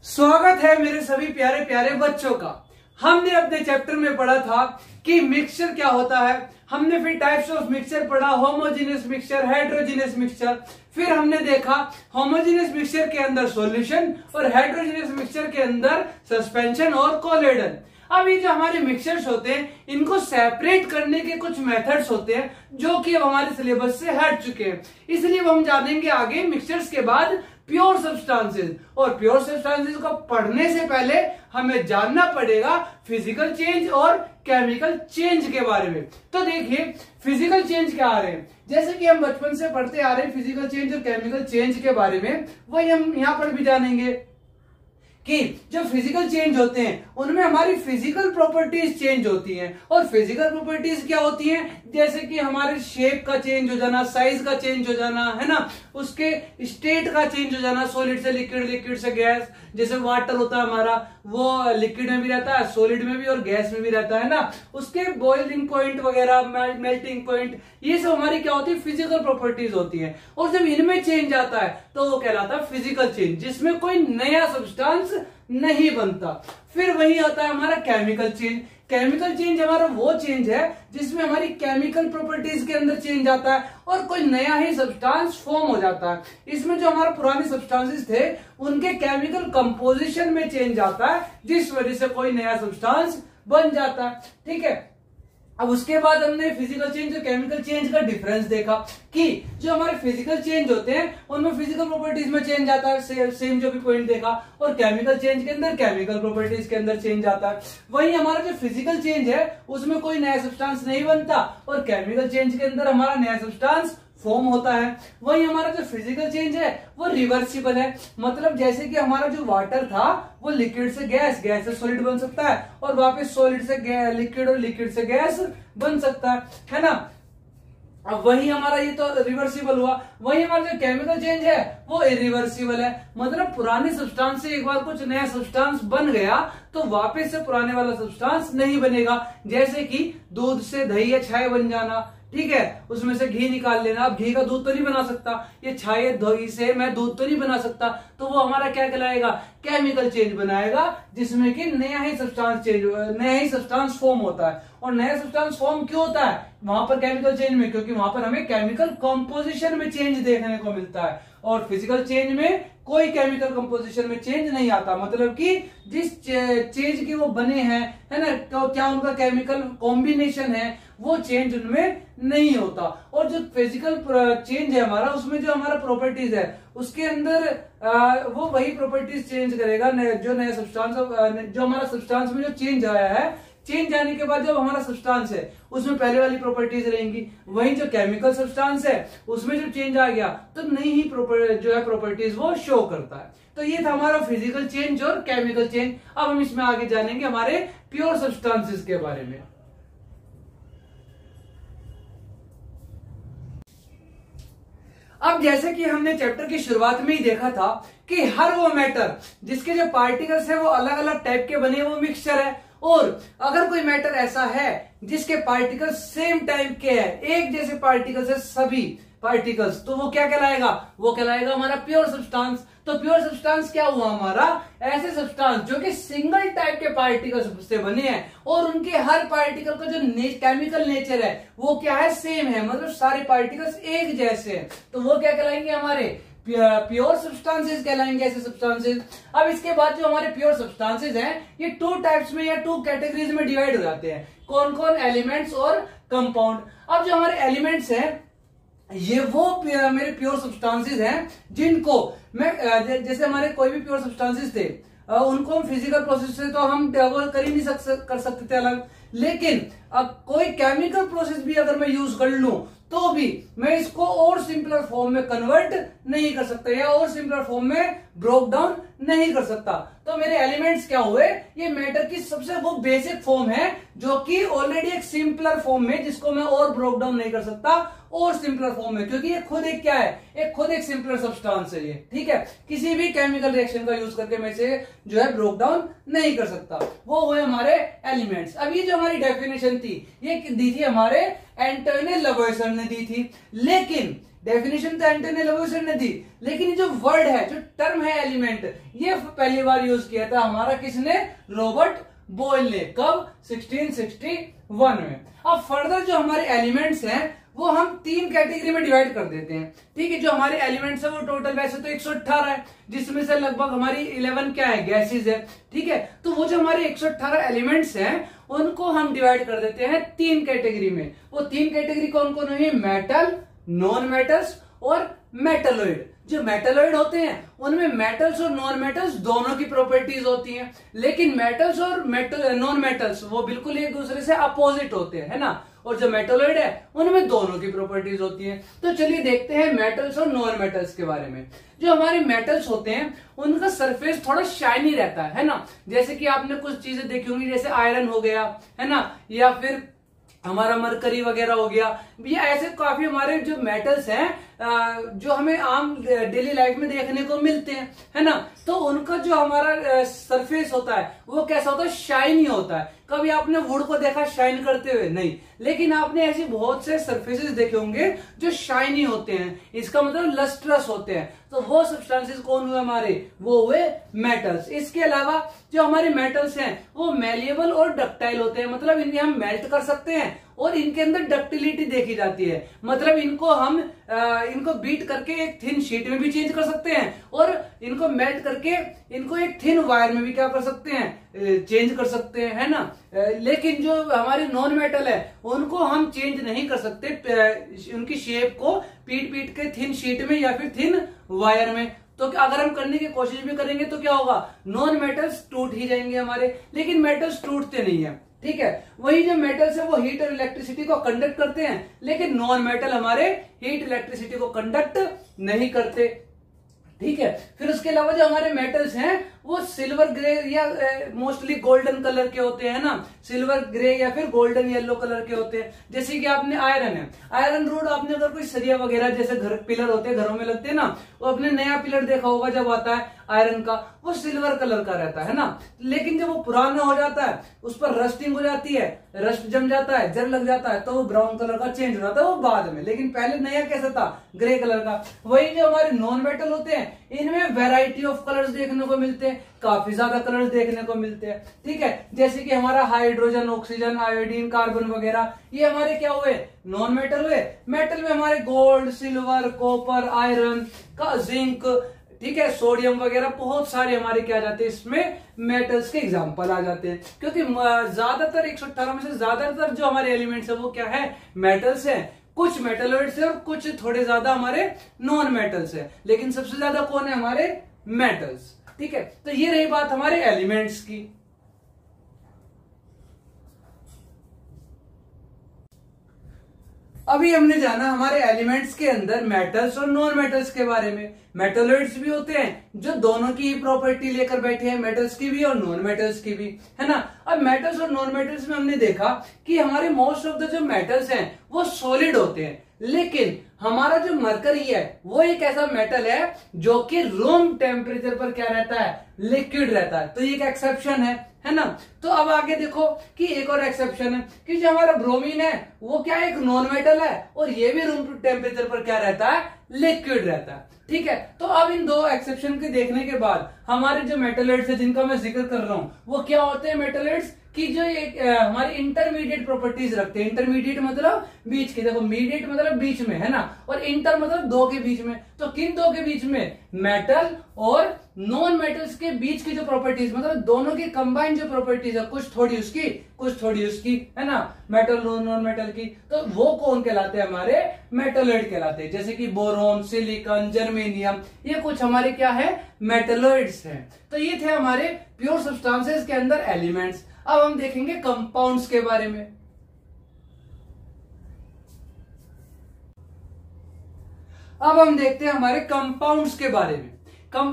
स्वागत है मेरे सभी प्यारे प्यारे बच्चों का। हमने अपने चैप्टर में पढ़ा था कि मिक्सचर क्या होता है। हमने फिर टाइप्स ऑफ मिक्सचर पढ़ा, होमोजेनियस मिक्सचर, हेटेरोजेनियस मिक्सचर। फिर हमने देखा होमोजेनियस मिक्सचर के अंदर सॉल्यूशन और हेटेरोजेनियस मिक्सचर के अंदर सस्पेंशन और कोलेडन। अब ये जो हमारे मिक्सचर्स होते हैं इनको सेपरेट करने के कुछ मेथड्स होते हैं जो कि अब हमारे सिलेबस से हट चुके हैं, इसलिए हम जानेंगे आगे मिक्सचर्स के बाद प्योर सब्सटेंसेस। और प्योर सब्सटेंसेस को पढ़ने से पहले हमें जानना पड़ेगा फिजिकल चेंज और केमिकल चेंज के बारे में। तो देखिए फिजिकल चेंज क्या आ रहे हैं, जैसे कि हम बचपन से पढ़ते आ रहे हैं फिजिकल चेंज और केमिकल चेंज के बारे में, वही हम यहां पर भी जानेंगे कि जो फिजिकल चेंज होते हैं उनमें हमारी फिजिकल प्रॉपर्टीज चेंज होती हैं। और फिजिकल प्रॉपर्टीज क्या होती हैं, जैसे कि हमारे शेप का चेंज हो जाना, साइज का चेंज हो जाना, है ना, उसके स्टेट का चेंज हो जाना, सॉलिड से लिक्विड, लिक्विड से गैस। जैसे वाटर होता है हमारा, वो लिक्विड में भी रहता है, सॉलिड में भी और गैस में भी रहता है ना, उसके बॉइलिंग पॉइंट वगैरह, मेल्टिंग पॉइंट, ये सब हमारी क्या होती है, फिजिकल प्रॉपर्टीज होती है। और जब इनमें चेंज आता है तो वो कहलाता है फिजिकल चेंज, जिसमें कोई नया सब्सटेंस नहीं बनता। फिर वही आता है हमारा केमिकल चेंज। केमिकल चेंज हमारा वो चेंज है जिसमें हमारी केमिकल प्रॉपर्टीज के अंदर चेंज आता है और कोई नया ही सब्सटेंस फॉर्म हो जाता है। इसमें जो हमारे पुराने सब्सटेंसेस थे उनके केमिकल कंपोजिशन में चेंज आता है, जिस वजह से कोई नया सब्सटेंस बन जाता है। ठीक है, अब उसके बाद हमने फिजिकल चेंज और केमिकल चेंज का डिफरेंस देखा कि जो हमारे फिजिकल चेंज होते हैं उनमें फिजिकल प्रॉपर्टीज में चेंज आता है, सेम जो भी पॉइंट देखा, और केमिकल चेंज के अंदर केमिकल प्रॉपर्टीज के अंदर चेंज आता है। वही हमारा जो फिजिकल चेंज है उसमें कोई नया सब्सटेंस नहीं बनता और केमिकल चेंज के अंदर हमारा नया सब्सटेंस फॉर्म होता है। वही हमारा जो फिजिकल चेंज है वो रिवर्सिबल है, मतलब जैसे कि हमारा जो वाटर था वो लिक्विड से गैस, गैस से सॉलिड बन सकता है और वापस सॉलिड से लिक्विड और लिक्विड से गैस बन सकता है ना। अब वही हमारा ये तो रिवर्सिबल हुआ। वही हमारा जो केमिकल चेंज है वो इरिवर्सिबल है, मतलब पुराने सब्सटेंस से एक बार कुछ नया सब्सटेंस बन गया तो वापस से पुराने वाला सब्सटेंस नहीं बनेगा। जैसे कि दूध से दही या छाय बन जाना, ठीक है, उसमें से घी निकाल लेना। अब घी का दूध तो नहीं बना सकता, ये छाय दही से मैं दूध तो नहीं बना सकता, तो वो हमारा क्या कहलाएगा, केमिकल चेंज बनाएगा, जिसमें कि नया ही सब्सटेंस फॉर्म होता है। और नया सब्सटेंस फॉर्म क्यों होता है वहां पर केमिकल चेंज में, क्योंकि वहां पर हमें केमिकल कंपोजिशन में चेंज देखने को मिलता है और फिजिकल चेंज में कोई केमिकल कंपोजिशन में चेंज नहीं आता, मतलब कि जिस चेंज के वो बने हैं, है ना, तो क्या उनका केमिकल कॉम्बिनेशन है वो चेंज उनमें नहीं होता। और जो फिजिकल चेंज है हमारा, उसमें जो हमारा प्रॉपर्टीज है उसके अंदर वो वही प्रॉपर्टीज चेंज करेगा जो नया सब्सटेंस, जो हमारा सब्सटेंस में जो चेंज आया है, चेंज आने के बाद जब हमारा सब्सटेंस है उसमें पहले वाली प्रॉपर्टीज रहेंगी। वहीं जो केमिकल सब्सटेंस है उसमें जब चेंज आ गया तो नई ही जो है प्रॉपर्टीज वो शो करता है। तो ये था हमारा फिजिकल चेंज और केमिकल चेंज। अब हम इसमें आगे जानेंगे हमारे प्योर सब्सटेंसेस के बारे में। अब जैसे कि हमने चैप्टर की शुरुआत में ही देखा था कि हर वो मैटर जिसके जो पार्टिकल्स है वो अलग अलग टाइप के बने वो मिक्सचर है, और अगर कोई मैटर ऐसा है जिसके पार्टिकल्स सेम टाइप के हैं, एक जैसे पार्टिकल्स है सभी पार्टिकल्स, तो वो क्या कहलाएगा, वो कहलाएगा हमारा प्योर सब्सटेंस। तो प्योर सब्सटेंस क्या हुआ हमारा, ऐसे सब्सटेंस जो कि सिंगल टाइप के पार्टिकल्स से बने हैं और उनके हर पार्टिकल का जो केमिकल नेचर है वो क्या है, सेम है, मतलब सारे पार्टिकल्स एक जैसे हैं, तो वो क्या कहलाएंगे, हमारे प्योर सब्सटेंसेस कहलाएंगे, ऐसे सब्सटेंसेस। अब इसके बाद जो हमारे प्योर सब्सटेंसेस हैं ये टू टाइप्स में या टू कैटेगरीज में डिवाइड हो जाते हैं। कौन कौन, एलिमेंट्स और कंपाउंड। अब जो हमारे एलिमेंट्स हैं ये वो मेरे प्योर सब्सटेंसेस हैं जिनको मैं जैसे हमारे कोई भी प्योर सब्सटेंसेस थे उनको हम फिजिकल प्रोसेस से तो हम डेवलप कर ही नहीं कर सकते थे अलग, लेकिन अब कोई केमिकल प्रोसेस भी अगर मैं यूज कर लूं तो भी मैं इसको और सिंपलर फॉर्म में कन्वर्ट नहीं कर सकता या और सिंपलर फॉर्म में ब्रोक डाउन नहीं कर सकता। तो मेरे एलिमेंट्स क्या हुए, ये मैटर की सबसे वो बेसिक फॉर्म है जो कि ऑलरेडी एक सिंपलर फॉर्म में, जिसको मैं और ब्रोक डाउन नहीं कर सकता और सिंपलर फॉर्म में, क्योंकि ये खुद एक क्या है, खुद एक सिंपलर सब्सटेंस है ये, ठीक है, किसी भी केमिकल रिएक्शन का यूज करके मैं इसे जो है ब्रोक डाउन नहीं कर सकता। वो हुए हमारे एलिमेंट्स। अब ये जो हमारी डेफिनेशन थी ये दी थी हमारे एंटोनी लवॉइसियर ने दी थी, लेकिन डेफिनेशन तो एंटोनी लेविसन ने दी, लेकिन ये जो वर्ड है, जो टर्म है एलिमेंट, ये पहली बार यूज किया था हमारा किसने, रॉबर्ट बोयल ने। कब, 1661 में। अब फर्दर जो हमारे एलिमेंट्स हैं वो हम 3 कैटेगरी में डिवाइड कर देते हैं, ठीक है। जो हमारे एलिमेंट्स है वो टोटल वैसे तो 118 है, जिसमें से लगभग हमारी 11 क्या है, गैसेस है, ठीक है। तो वो जो हमारे 118 एलिमेंट्स हैं उनको हम डिवाइड कर देते हैं 3 कैटेगरी में। वो 3 कैटेगरी कौन कौन हुई, मेटल, नॉन मेटल्स और मेटलॉइड। जो मेटलॉइड होते हैं उनमें मेटल्स और नॉन मेटल्स दोनों की प्रॉपर्टीज होती हैं, लेकिन मेटल्स और नॉन मेटल्स वो बिल्कुल एक दूसरे से अपोजिट होते हैं, है ना। और जो मेटलॉइड है उनमें दोनों की प्रॉपर्टीज होती हैं। तो चलिए देखते हैं मेटल्स और नॉन मेटल्स के बारे में। जो हमारे मेटल्स होते हैं उनका सरफेस थोड़ा शाइनी रहता है ना। जैसे कि आपने कुछ चीजें देखी होंगी, जैसे आयरन हो गया, है ना, या फिर हमारा मरकरी वगैरह हो गया। ये ऐसे काफी हमारे जो मेटल्स हैं जो हमें आम डेली लाइफ में देखने को मिलते हैं, है ना। तो उनका जो हमारा सरफेस होता है वो कैसा होता है, शाइनी होता है। कभी आपने वुड को देखा शाइन करते हुए, नहीं, लेकिन आपने ऐसी बहुत से सरफेसेस देखे होंगे जो शाइनी होते हैं, इसका मतलब लस्ट्रस होते हैं। तो वो सब्सटेंसेस कौन हुए हमारे, वो हुए मेटल्स। इसके अलावा जो हमारे मेटल्स हैं वो मेलिएबल और डक्टाइल होते हैं, मतलब इन्हें हम मेल्ट कर सकते हैं और इनके अंदर डक्टिलिटी देखी जाती है, मतलब इनको हम इनको बीट करके एक थिन शीट में भी चेंज कर सकते हैं और इनको मेल्ट करके इनको एक थिन वायर में भी क्या कर सकते हैं, चेंज कर सकते हैं, है ना। लेकिन जो हमारी नॉन मेटल है उनको हम चेंज नहीं कर सकते, उनकी शेप को पीट पीट के थिन शीट में या फिर थिन वायर में। तो अगर हम करने की कोशिश भी करेंगे तो क्या होगा, नॉन मेटल्स टूट ही जाएंगे हमारे, लेकिन मेटल्स टूटते नहीं है, ठीक है। वही जो मेटल्स है वो हीट और इलेक्ट्रिसिटी को कंडक्ट करते हैं, लेकिन नॉन मेटल हमारे हीट इलेक्ट्रिसिटी को कंडक्ट नहीं करते, ठीक है। फिर उसके अलावा जो हमारे मेटल्स हैं वो सिल्वर ग्रे या मोस्टली गोल्डन कलर के होते हैं ना, सिल्वर ग्रे या फिर गोल्डन येलो कलर के होते हैं। जैसे कि आपने आयरन है, आयरन रोड आपने अगर कोई सरिया वगैरह जैसे घर पिलर होते हैं घरों में लगते हैं ना, वो अपने नया पिलर देखा होगा जब आता है आयरन का, वो सिल्वर कलर का रहता है ना। लेकिन जब वो पुराना हो जाता है उस पर रस्टिंग हो जाती है, रस्ट जम जाता है, जर लग जाता है, तो वो ब्राउन कलर का चेंज हो जाता है वो बाद में, लेकिन पहले नया कैसा था, ग्रे कलर का। वही जो हमारे नॉन मेटल होते हैं इनमें वैरायटी ऑफ कलर्स देखने को मिलते हैं, काफी ज्यादा कलर्स देखने को मिलते हैं, ठीक है। जैसे कि हमारा हाइड्रोजन, ऑक्सीजन, आयोडीन, कार्बन वगैरह, ये हमारे क्या हुए, नॉन मेटल हुए। मेटल में हमारे गोल्ड, सिल्वर, कॉपर, आयरन का, जिंक, ठीक है, सोडियम वगैरह बहुत सारे हमारे क्या आ जाते हैं, इसमें मेटल्स के एग्जांपल आ जाते हैं। क्योंकि ज्यादातर 118 में से ज्यादातर जो हमारे एलिमेंट्स है वो क्या है, मेटल्स है। कुछ मेटलॉइड्स है और कुछ थोड़े ज्यादा हमारे नॉन मेटल्स है, लेकिन सबसे ज्यादा कौन है, हमारे मेटल्स, ठीक है। तो ये रही बात हमारे एलिमेंट्स की। अभी हमने जाना हमारे एलिमेंट्स के अंदर मेटल्स और नॉन मेटल्स के बारे में। मेटलॉइड्स भी होते हैं जो दोनों की ही प्रॉपर्टी लेकर बैठे हैं, मेटल्स की भी और नॉन मेटल्स की भी, है ना। अब मेटल्स और नॉन मेटल्स में हमने देखा कि हमारे मोस्ट ऑफ द जो मेटल्स हैं वो सॉलिड होते हैं, लेकिन हमारा जो मरकरी है वो एक ऐसा मेटल है जो कि रूम टेम्परेचर पर क्या रहता है, लिक्विड रहता है। तो ये एक एक्सेप्शन है ना। तो अब आगे देखो कि एक और एक्सेप्शन है कि जो हमारा ब्रोमीन है वो क्या एक नॉन मेटल है और ये भी रूम टेम्परेचर पर क्या रहता है, लिक्विड रहता है, ठीक है। तो अब इन दो एक्सेप्शन के देखने के बाद हमारे जो मेटलॉइड्स है जिनका मैं जिक्र कर रहा हूं वो क्या होते हैं, मेटलॉइड्स कि जो एक हमारी इंटरमीडिएट प्रॉपर्टीज रखते हैं। इंटरमीडिएट मतलब बीच की, देखो मीडिएट मतलब बीच में, है ना, और इंटर मतलब दो के बीच में। तो किन दो के बीच में, मेटल और नॉन मेटल्स के बीच की जो प्रॉपर्टीज, मतलब दोनों की कंबाइंड जो प्रॉपर्टीज है, कुछ थोड़ी उसकी कुछ थोड़ी उसकी, है ना, मेटल नॉन मेटल की, तो वो कौन कहलाते हैं, हमारे मेटलॉइड कहलाते हैं। जैसे कि बोरोन, सिलिकॉन, जर्मेनियम, ये कुछ हमारे क्या है, मेटलॉइड्स हैं। तो ये थे हमारे प्योर सब्सटेंसेस के अंदर एलिमेंट्स। अब हम देखेंगे कंपाउंड्स के बारे में। अब हम देखते हैं हमारे कंपाउंड्स के बारे में।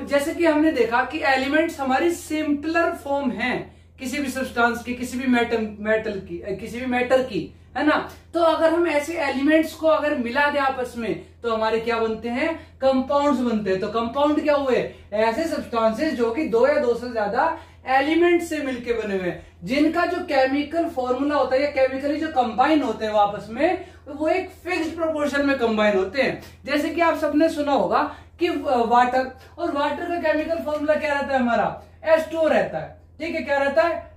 जैसे कि हमने देखा कि एलिमेंट्स हमारी सिंपलर फॉर्म हैं किसी भी सब्सटेंस की, किसी भी मेटल की, किसी भी मैटर की, है ना। तो अगर हम ऐसे एलिमेंट्स को अगर मिला दे आपस में तो हमारे क्या बनते हैं, कंपाउंड्स बनते हैं। तो कंपाउंड क्या हुए, ऐसे सब्सटेंसेस जो कि दो या दो से ज्यादा एलिमेंट से मिलके बने हुए हैं, जिनका जो केमिकल फॉर्मूला होता है या केमिकली जो कंबाइन होते हैं वो आपस में वो एक फिक्स्ड प्रोपोर्शन में कंबाइन होते हैं। जैसे कि आप सबने सुना होगा कि वाटर, और वाटर का केमिकल फॉर्मूला क्या रहता है हमारा, H2O रहता है। ठीक है, क्या रहता है,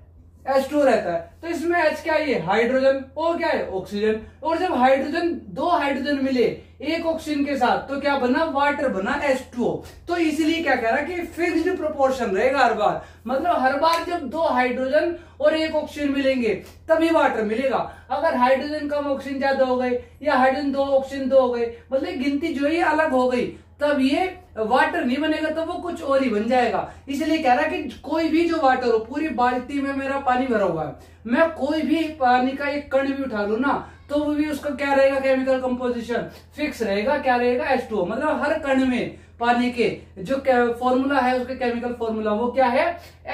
H2O रहता है। तो इसमें H क्या है, हाइड्रोजन, और क्या है, ऑक्सीजन। और जब हाइड्रोजन, दो हाइड्रोजन मिले एक ऑक्सीजन के साथ तो क्या बना, वाटर बना, H2O। तो इसीलिए क्या कह रहा है कि फिक्स्ड प्रोपोर्शन रहेगा हर बार, मतलब हर बार जब दो हाइड्रोजन और एक ऑक्सीजन मिलेंगे तभी वाटर मिलेगा। अगर हाइड्रोजन कम ऑक्सीजन ज्यादा हो गई या हाइड्रोजन दो ऑक्सीजन दो हो गई, मतलब गिनती जो है अलग हो गई, तब ये वाटर नहीं बनेगा, तो वो कुछ और ही बन जाएगा। इसलिए कह रहा है कि कोई भी जो वाटर हो, पूरी बाल्टी में मेरा पानी भरा हुआ है, मैं कोई भी पानी का एक कण भी उठा लू ना तो वो भी उसका क्या रहेगा, केमिकल कंपोजिशन फिक्स रहेगा, क्या रहेगा, H2O। मतलब हर कण में पानी के जो फॉर्मूला है उसके केमिकल फॉर्मूला वो क्या है,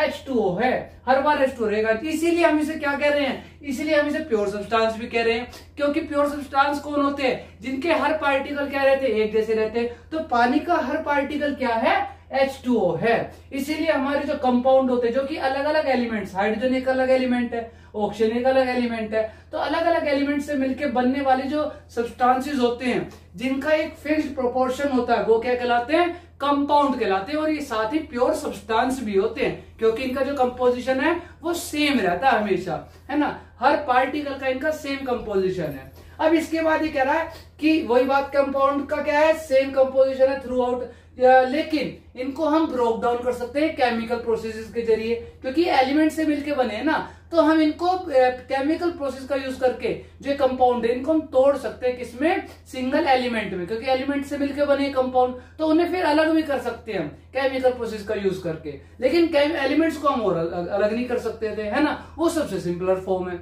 H2O है, हर बार H2O रहेगा। इसीलिए हम इसे क्या कह रहे हैं, इसीलिए हम इसे प्योर सब्सटेंस भी कह रहे हैं, क्योंकि प्योर सब्सटेंस कौन होते हैं, जिनके हर पार्टिकल क्या रहते हैं, एक जैसे रहते हैं। तो पानी का हर पार्टिकल क्या है, H2O है। इसीलिए हमारे जो कंपाउंड होते हैं जो कि अलग अलग एलिमेंट्स, हाइड्रोजन एक अलग एलिमेंट है, ऑक्सीजन एक अलग एलिमेंट है, तो अलग अलग एलिमेंट से मिलकर बनने वाले जो सब्सटेंसेस होते हैं जिनका एक फिक्स्ड प्रोपोर्शन होता है वो क्या कहलाते हैं, कंपाउंड कहलाते हैं। और ये साथ ही प्योर सब्सटेंस भी होते हैं क्योंकि इनका जो कंपोजिशन है वो सेम रहता है हमेशा, है ना, हर पार्टिकल का इनका सेम कंपोजिशन है। अब इसके बाद ये कह रहा है कि वही बात, कंपाउंड का क्या है, सेम कंपोजिशन है थ्रू आउट, लेकिन इनको हम ब्रोक डाउन कर सकते हैं केमिकल प्रोसेसेस के जरिए, क्योंकि एलिमेंट से मिलके बने हैं ना, तो हम इनको केमिकल प्रोसेस का यूज करके जो कंपाउंड है इनको हम तोड़ सकते हैं, किसमें, सिंगल एलिमेंट में, क्योंकि एलिमेंट से मिलके बने कंपाउंड तो उन्हें फिर अलग भी कर सकते हैं हम केमिकल प्रोसेस का यूज करके। लेकिन एलिमेंट्स को हम और अलग नहीं कर सकते थे, है ना, वो सबसे सिंपलर फॉर्म है।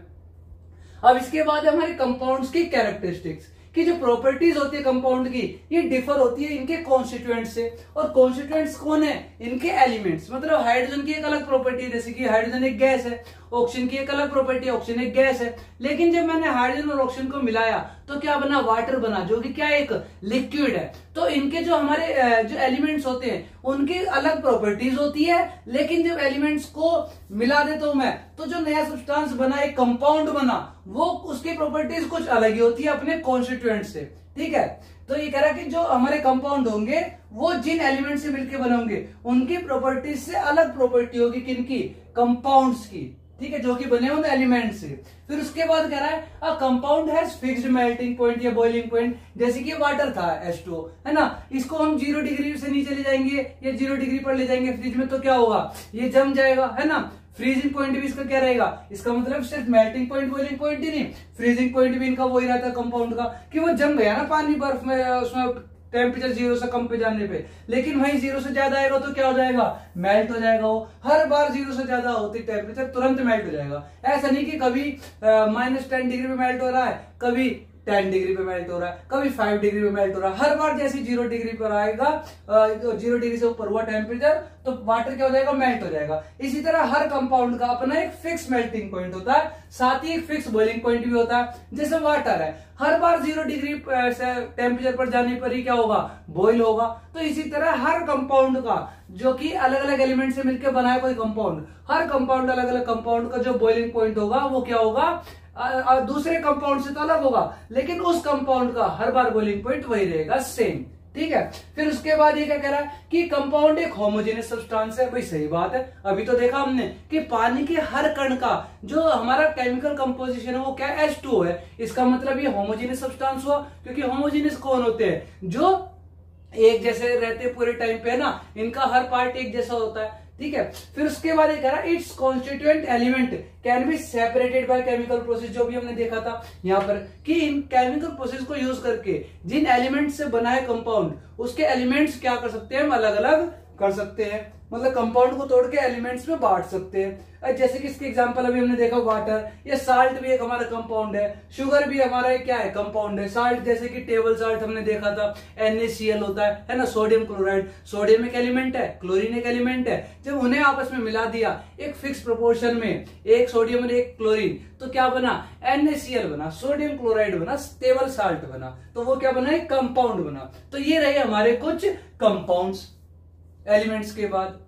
अब इसके बाद हमारे कंपाउंड्स की कैरेक्टरिस्टिक्स की जो प्रॉपर्टीज होती है कंपाउंड की, ये डिफर होती है इनके कॉन्स्टिट्यूएंट्स से। और कॉन्स्टिट्यूएंट्स कौन है, इनके एलिमेंट्स। मतलब हाइड्रोजन की एक अलग प्रॉपर्टी है, जैसे कि हाइड्रोजन एक गैस है, ऑक्सीजन की एक अलग प्रॉपर्टी है, ऑक्सीजन एक गैस है। लेकिन जब मैंने हाइड्रोजन और ऑक्सीजन को मिलाया तो क्या बना, वाटर बना, जो कि क्या एक लिक्विड है। तो इनके जो हमारे जो एलिमेंट्स होते हैं उनकी अलग प्रॉपर्टीज होती है, लेकिन जब एलिमेंट्स को मिला देता हूं मैं तो जो नया सब्सटेंस बना, एक कंपाउंड बना, वो उसकी प्रॉपर्टीज कुछ अलग ही होती है अपने कॉन्स्टिट्यूएंट से। ठीक है, तो ये कह रहा है कि जो हमारे कंपाउंड होंगे वो जिन एलिमेंट से मिलकर बने होंगे उनकी प्रॉपर्टीज से अलग प्रॉपर्टी होगी, किनकी, कंपाउंड्स की। ठीक है, जो कि बने उन एलिमेंट से। फिर उसके बाद कह रहा है a compound has fixed melting point या बॉइलिंग पॉइंट, जैसे कि वाटर था H2O, है ना, इसको हम 0 डिग्री से नीचे ले जाएंगे या 0 डिग्री पर ले जाएंगे फ्रिज में तो क्या होगा, ये जम जाएगा, है ना। फ्रीजिंग पॉइंट भी इसका क्या रहेगा, इसका मतलब सिर्फ मेल्टिंग पॉइंट बॉइलिंग पॉइंट ही नहीं, फ्रीजिंग पॉइंट भी इनका वही रहता है कंपाउंड का, कि वो जम गया ना पानी बर्फ में, उसमें टेम्परेचर 0 से कम पे जाने पे। लेकिन वहीं 0 से ज्यादा आएगा तो क्या हो जाएगा, मेल्ट हो जाएगा। वो हर बार 0 से ज्यादा होती टेम्परेचर तुरंत मेल्ट हो जाएगा। ऐसा नहीं कि कभी -10 डिग्री पे मेल्ट हो रहा है, कभी 10 डिग्री पे मेल्ट हो रहा है, कभी 5 डिग्री पे मेल्ट हो रहा है। हर बार जैसे 0 डिग्री पर आएगा, 0 डिग्री से ऊपर हुआ टेम्परेचर तो वाटर क्या हो जाएगा, मेल्ट हो जाएगा। इसी तरह हर कंपाउंड का अपना एक फिक्स मेल्टिंग पॉइंट होता है, साथ ही एक फिक्स बॉइलिंग पॉइंट भी होता है। जैसे वाटर है, हर बार 0 डिग्री टेम्परेचर पर जाने पर ही क्या होगा, बॉइल होगा। तो इसी तरह हर कंपाउंड का जो कि अलग अलग एलिमेंट से मिलकर बना है कोई कंपाउंड, हर कंपाउंड अलग अलग कंपाउंड का जो बॉइलिंग पॉइंट होगा वो क्या होगा, दूसरे कंपाउंड से तो अलग होगा, लेकिन उस कंपाउंड का हर बार बॉइलिंग पॉइंट वही रहेगा, सेम। ठीक है, फिर उसके बाद ये क्या कह रहा है कि कंपाउंड एक होमोजेनियस सब्सटेंस है। भाई सही बात है, अभी तो देखा हमने कि पानी के हर कण का जो हमारा केमिकल कंपोजिशन है वो क्या, H2O है। इसका मतलब ये होमोजेनियस सब्सटेंस हुआ, क्योंकि होमोजेनियस कौन होते हैं, जो एक जैसे रहते हैं पूरे टाइम पे, ना, इनका हर पार्ट एक जैसा होता है। ठीक है, फिर उसके बाद ये कह रहा है it's constituent element can be separated by chemical process, जो भी हमने देखा था यहाँ पर कि इन केमिकल प्रोसेस को यूज करके जिन एलिमेंट से बना है कंपाउंड उसके एलिमेंट्स क्या कर सकते हैं, हम अलग अलग कर सकते हैं। मतलब कंपाउंड को तोड़ के एलिमेंट्स में बांट सकते हैं। जैसे कि इसके एग्जांपल अभी हमने देखा वाटर, या साल्ट भी एक हमारा कंपाउंड है, शुगर भी हमारा क्या है, कंपाउंड है। साल्ट जैसे कि टेबल साल्ट हमने देखा था NaCl होता है ना, सोडियम क्लोराइड, सोडियम एक एलिमेंट है, क्लोरीन एक एलिमेंट है। जब उन्हें आपस में मिला दिया एक फिक्स प्रोपोर्शन में, एक सोडियम और एक क्लोरीन, तो क्या बना, NaCl बना, सोडियम क्लोराइड बना, टेबल साल्ट बना। तो वो क्या बना, एक कंपाउंड बना। तो ये रहे हमारे कुछ कंपाउंड्स एलिमेंट्स के बाद।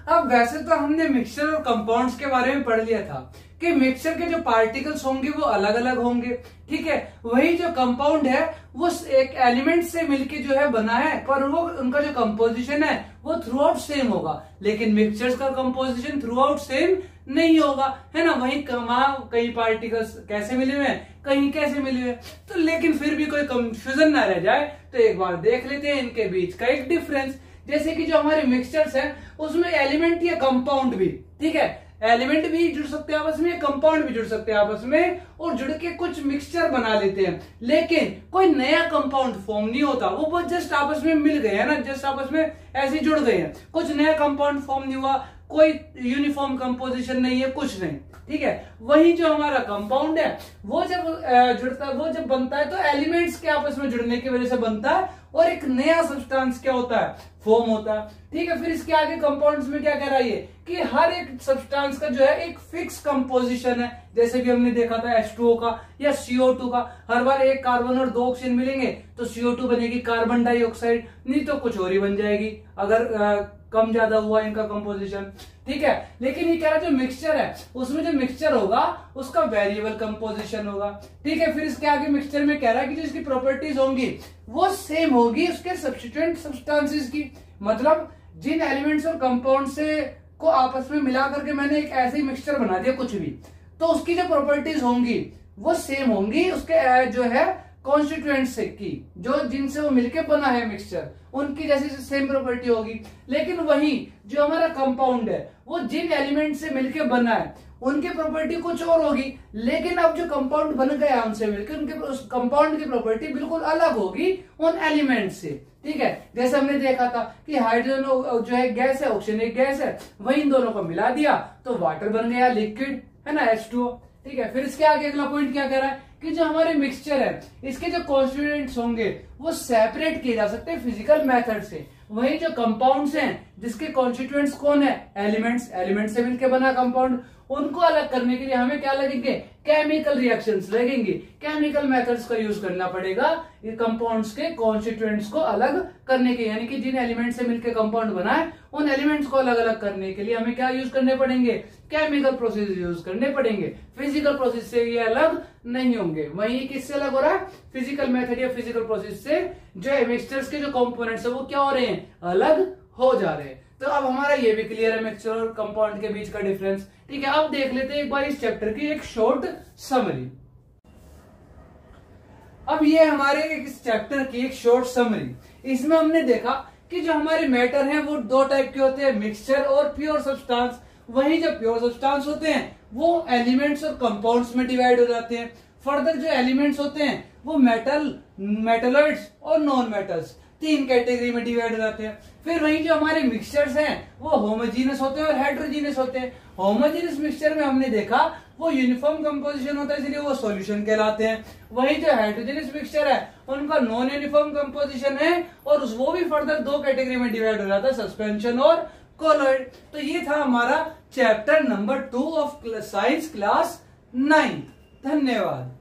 अब वैसे तो हमने मिक्सचर और कंपाउंड्स के बारे में पढ़ लिया था कि मिक्सचर के जो पार्टिकल्स होंगे वो अलग अलग होंगे, ठीक है। वही जो कंपाउंड है वो एक एलिमेंट से मिलके जो है बना है, पर वो उनका जो कंपोजिशन है वो थ्रू आउट सेम होगा। लेकिन मिक्सचर्स का कंपोजिशन थ्रू आउट सेम नहीं होगा, है ना। वही कई पार्टिकल्स कैसे मिले हुए हैं, कहीं कैसे मिले हुए। तो लेकिन फिर भी कोई कंफ्यूजन ना रह जाए तो एक बार देख लेते हैं इनके बीच का एक डिफरेंस। जैसे कि जो हमारे मिक्सचर्स हैं उसमें एलिमेंट या कंपाउंड भी, ठीक है, एलिमेंट भी जुड़ सकते हैं आपस में, कंपाउंड भी जुड़ सकते हैं आपस में, और जुड़ के कुछ मिक्सचर बना लेते हैं। लेकिन कोई नया कंपाउंड फॉर्म नहीं होता, वो बस जस्ट आपस में मिल गए हैं ना, जस्ट आपस में ऐसे जुड़ गए हैं। कुछ नया कंपाउंड फॉर्म नहीं हुआ, कोई यूनिफॉर्म कंपोजिशन नहीं है, कुछ नहीं, ठीक है। वही जो हमारा कंपाउंड है वो जब जुड़ता है, वो जब बनता है तो एलिमेंट्स के आपस में जुड़ने की वजह से बनता है, और एक नया सब्सटेंस क्या होता है, फॉर्म होता है, ठीक है। फिर इसके आगे कंपाउंड्स में क्या कह रहा है ये, कि हर एक सब्सटेंस का जो है एक फिक्स कंपोजिशन है। जैसे कि हमने देखा था H2O का या CO2 का, हर बार एक कार्बन और 2 ऑक्सीजन मिलेंगे तो CO2 बनेगी कार्बन डाइऑक्साइड, नहीं तो कुछ और ही बन जाएगी अगर कम ज्यादा हुआ इनका कंपोजिशन, ठीक है। लेकिन ये कह रहा है जो मिक्सचर है उसमें जो मिक्सचर होगा उसका वेरिएबल कंपोजिशन होगा, ठीक है। फिर इसके आगे मिक्सचर में कह रहा है कि जो इसकी प्रॉपर्टीज होंगी वो सेम होगी उसके सब्स्टिट्यूएंट सब्सटेंसेस की। मतलब जिन एलिमेंट्स और कंपाउंड से को आपस में मिला करके मैंने एक ऐसे ही मिक्सचर बना दिया कुछ भी, तो उसकी जो प्रॉपर्टीज होंगी वो सेम होंगी उसके जो है कॉन्स्टिट्यूएंट से की, जो जिनसे वो मिलके बना है मिक्सचर, उनकी जैसी सेम प्रॉपर्टी होगी। लेकिन वही जो हमारा कंपाउंड है वो जिन एलिमेंट से मिलके बना है उनकी प्रॉपर्टी कुछ और होगी। लेकिन अब जो कंपाउंड बन गया उनसे मिलकर, उनके उस कंपाउंड की प्रॉपर्टी बिल्कुल अलग होगी उन एलिमेंट से, ठीक है। जैसे हमने देखा था कि हाइड्रोजन जो है गैस है, ऑक्सीजन एक गैस है, वही इन दोनों को मिला दिया तो वाटर बन गया, लिक्विड, है ना, H2O, ठीक है। फिर इसके आगे अगला पॉइंट क्या कह रहा है कि जो हमारे मिक्सचर है इसके जो कॉन्स्टिट्यूएंट्स होंगे वो सेपरेट किए जा सकते हैं फिजिकल मेथड से। वही जो कंपाउंड्स हैं जिसके कॉन्स्टिट्यूएंट्स कौन है, एलिमेंट्स, एलिमेंट से मिलकर बना कंपाउंड, उनको अलग करने के लिए हमें क्या लगेंगे, केमिकल रिएक्शंस लगेंगे, केमिकल मेथड्स का यूज करना पड़ेगा ये कंपाउंड्स के कॉन्स्टिट्यूएंट्स को अलग करने के। यानी कि जिन एलिमेंट से मिलकर कंपाउंड बना है उन एलिमेंट्स को अलग अलग करने के लिए हमें क्या यूज करने पड़ेंगे, केमिकल प्रोसेस यूज करने पड़ेंगे। फिजिकल प्रोसेस से ये अलग नहीं होंगे। वही किससे अलग हो रहा है, फिजिकल मेथड या फिजिकल प्रोसेस से जो मिक्सचर्स के जो कंपोनेंट्स है वो क्या हो रहे हैं, अलग हो जा रहे हैं। तो अब हमारा ये भी क्लियर है मिक्सचर और कंपाउंड के बीच का डिफरेंस, ठीक है। अब देख लेते हैं एक बार इस चैप्टर की एक शॉर्ट समरी। अब ये हमारे इस चैप्टर की एक शॉर्ट समरी। इसमें हमने देखा कि जो हमारे मैटर हैं वो दो टाइप के होते हैं, मिक्सचर और प्योर सब्सटेंस। वही जो प्योर सब्सटेंस होते हैं वो एलिमेंट्स और कंपाउंड्स में डिवाइड हो जाते हैं। फर्दर जो एलिमेंट्स होते हैं वो मेटल, मेटलॉइड्स और नॉन मेटल्स, 3 कैटेगरी में डिवाइड हो जाते हैं। फिर वही जो हमारे मिक्सचर्स हैं वो होमोजीनस होते हैं और हेट्रोजीनस होते हैं। होमोजीनस मिक्सचर में हमने देखा वो यूनिफॉर्म कंपोजिशन होता है इसलिए वो सॉल्यूशन कहलाते हैं। वही जो हेट्रोजीनस मिक्सचर है उनका नॉन यूनिफॉर्म कंपोजिशन है और वो भी फर्दर 2 कैटेगरी में डिवाइड हो जाता है, सस्पेंशन और कोलॉइड। तो ये था हमारा chapter number 2 of science class 9। धन्यवाद।